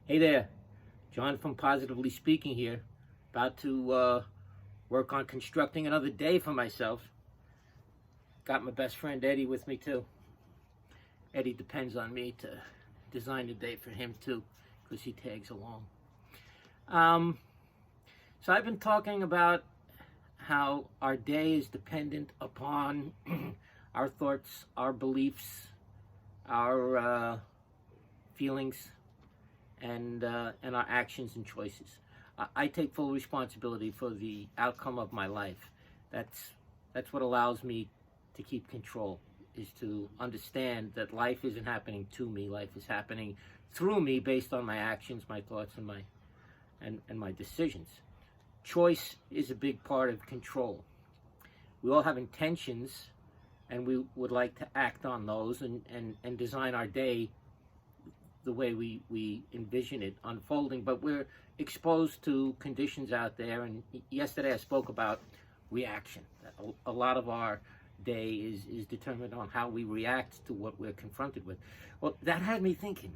Hey there, John from Positively Speaking here. About to work on constructing another day for myself. Got my best friend Eddie with me too. Eddie depends on me to design the day for him too, because he tags along. So I've been talking about how our day is dependent upon our thoughts, our beliefs, our feelings, and our actions and choices. I take full responsibility for the outcome of my life. That's what allows me to keep control, is to understand that life isn't happening to me. Life is happening through me based on my actions, my thoughts, and my decisions. Choice is a big part of control. We all have intentions, and we would like to act on those and design our day the way we envision it unfolding, but we're exposed to conditions out there. And yesterday I spoke about reaction. A lot of our day is determined on how we react to what we're confronted with. Well, that had me thinking.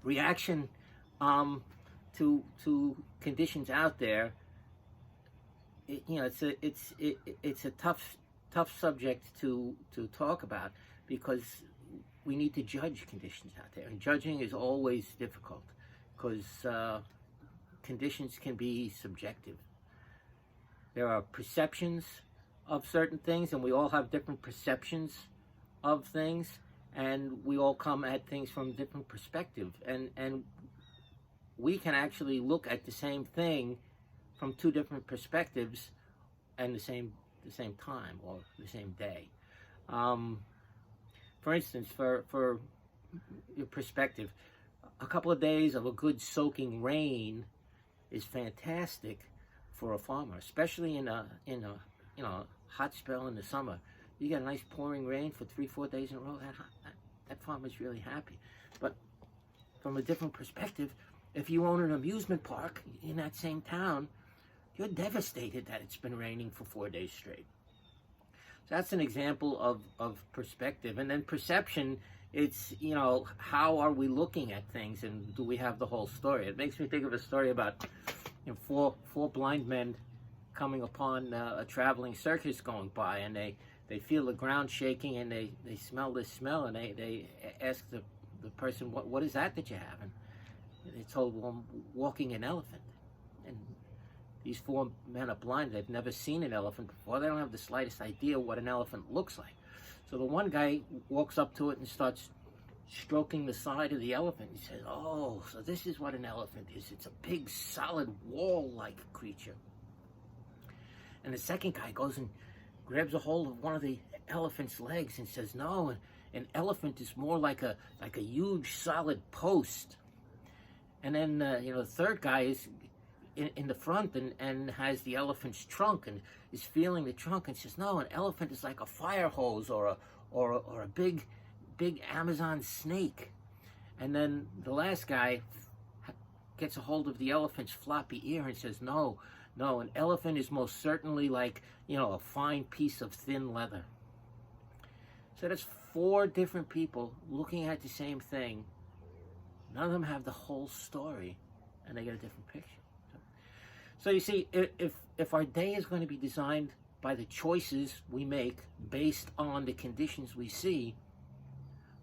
Reaction to conditions out there. It's a tough subject to talk about, because we need to judge conditions out there, and judging is always difficult because conditions can be subjective. There are perceptions of certain things, and we all have different perceptions of things, and we all come at things from a different perspective, and we can actually look at the same thing from two different perspectives and the same time or the same day. For instance, for your perspective, a couple of days of a good soaking rain is fantastic for a farmer, especially in a hot spell in the summer. You get a nice pouring rain for 3-4 days in a row. That farmer's really happy. But from a different perspective, if you own an amusement park in that same town, you're devastated that it's been raining for 4 days straight. So that's an example of perspective. And then perception, it's, how are we looking at things, and do we have the whole story? It makes me think of a story about four blind men coming upon a traveling circus going by, and they feel the ground shaking, and they smell this smell, and they ask the person, what is that you have? And they told, well, I'm walking an elephant. And these four men are blind. They've never seen an elephant before. They don't have the slightest idea what an elephant looks like. So the one guy walks up to it and starts stroking the side of the elephant. He says, oh, so this is what an elephant is. It's a big, solid, wall-like creature. And the second guy goes and grabs a hold of one of the elephant's legs and says, no, an elephant is more like a huge, solid post. And then, the third guy is in the front and has the elephant's trunk and is feeling the trunk and says, no, an elephant is like a fire hose or a big Amazon snake. And then the last guy gets a hold of the elephant's floppy ear and says, no, an elephant is most certainly like, a fine piece of thin leather. So that's 4 different people looking at the same thing. None of them have the whole story, and they get a different picture. So you see, if our day is going to be designed by the choices we make based on the conditions we see,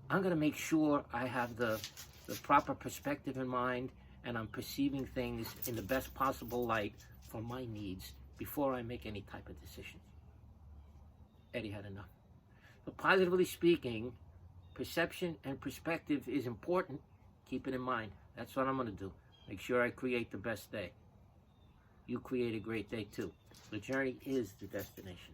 I'm going to make sure I have the proper perspective in mind, and I'm perceiving things in the best possible light for my needs before I make any type of decision. Eddie had enough. So positively speaking, perception and perspective is important. Keep it in mind. That's what I'm going to do. Make sure I create the best day. You create a great day too. The journey is the destination.